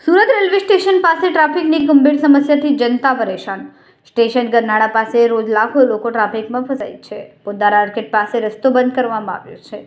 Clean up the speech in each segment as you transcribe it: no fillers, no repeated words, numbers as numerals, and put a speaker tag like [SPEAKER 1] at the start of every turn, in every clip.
[SPEAKER 1] Surat railway station પાસે ટ્રાફિકની ગંભીર સમસ્યાથી જનતા પરેશાન। સ્ટેશન ગરનાળા પાસે રોજ લાખો લોકો ટ્રાફિકમાં ફસાય છે। પોદારા આર્કેડ પાસે રસ્તો બંધ કરવામાં આવ્યો છે।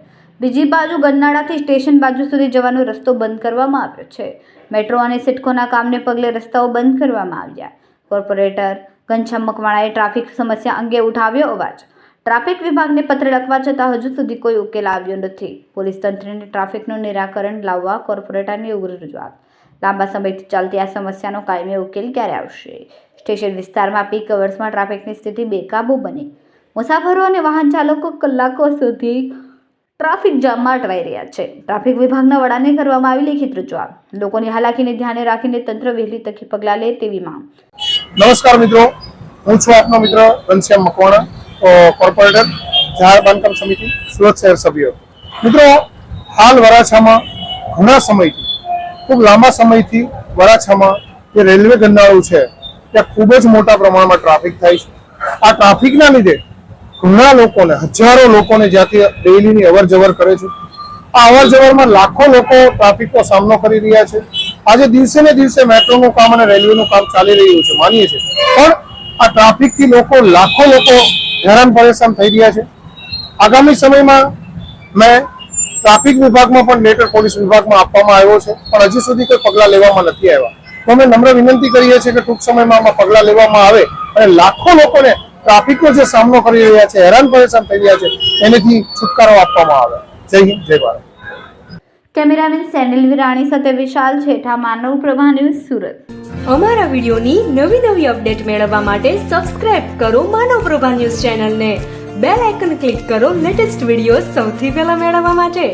[SPEAKER 1] બીજી બાજુ ગરનાળાથી સ્ટેશન બાજુ સુધી જવાનો રસ્તો બંધ કરવામાં આવ્યો છે। મેટ્રો અને સિડકોના કામને પગલે રસ્તાઓ બંધ કરવામાં આવ્યા। કોર્પોરેટર ઘનશ્યામ મકવાણાએ ટ્રાફિક સમસ્યા અંગે ઉઠાવ્યો અવાજ। ટ્રાફિક વિભાગને પત્ર લખવા છતાં હજુ સુધી કોઈ ઉકેલ આવ્યો નથી। પોલીસ તંત્રને ટ્રાફિકનું નિરાકરણ લાવવા કોર્પોરેટરની ઉગ્ર રજૂઆત। લાંબા સમયથી ચાલતી આ સમસ્યાનો કાયમી ઉકેલ ક્યારે આવશે? સ્ટેશન વિસ્તારમાં પીક અવર્સમાં ટ્રાફિકની સ્થિતિ બેકાબૂ બની। મુસાફરો અને વાહન ચાલકો કલાકો સુધી ટ્રાફિક જામમાં અટવાઈ રહ્યા છે। ટ્રાફિક વિભાગના વડાને કરવામાં આવી લેખિત રજૂઆત। લોકોની હાલાકીને ધ્યાને રાખીને તંત્ર વહેલી તકે પગલાં લે તેવી માંગ।
[SPEAKER 2] નમસ્કાર મિત્રો, હું છું આપનો મિત્ર ઘનશ્યામ મકવાણા, કોર્પોરેટર જાહેર બાંધકામ સમિતિ સુરત શહેર સભ્ય। મિત્રો, હાલ વરાછામાં ઘણા સમયથી, ખૂબ લાંબા સમયથી વરાછામાં જે રેલવે ગરનાળું છે ત્યાં ખૂબ જ મોટા પ્રમાણમાં ટ્રાફિક થાય છે। આ ટ્રાફિકના લીધે ઘણા લોકોને, હજારો લોકોને જ્યાંથી ડેઈલીની અવર જવર કરે છે, આ અવર જવરમાં લાખો લોકો ટ્રાફિકનો સામનો કરી રહ્યા છે। આજે દિવસે ને દિવસે મેટ્રોનું કામ અને રેલવેનું કામ ચાલી રહ્યું છે, માનીએ છીએ, પણ આ ટ્રાફિકથી લાખો લોકો હેરાન પરેશાન થઈ રહ્યા છે। આગામી સમયમાં મેં ટ્રાફિક વિભાગમાં પણ લેટર પોલીસ વિભાગમાં આપવામાં આવ્યો છે, પણ હજી સુધી કોઈ પગલાં લેવામાં નથી આવ્યા। તો અમે નમ્ર વિનંતી કરીએ છીએ કે ટૂંક સમયમાં આમાં પગલાં લેવામાં આવે અને લાખો લોકોને ટ્રાફિકનો જે સામનો કરી રહ્યા છે, હેરાન પરેશાન થઈ રહ્યા છે, એનેથી છુટકારો આપવામાં આવે। જય હિન્દ, જય ભારત।
[SPEAKER 1] કેમેરામેન સેનિલ વિરાણી સાથે વિશાલ છેઠા, માનવ પ્રભા ન્યૂઝ, સુરત।
[SPEAKER 3] અમારા વિડીયોની નવી અપડેટ મેળવવા માટે સબસ્ક્રાઇબ કરો માનવ પ્રભા ન્યૂઝ ચેનલને। બેલ આઇકન ક્લિક કરો લેટેસ્ટ વિડીયો સૌથી પહેલા મેળવવા માટે।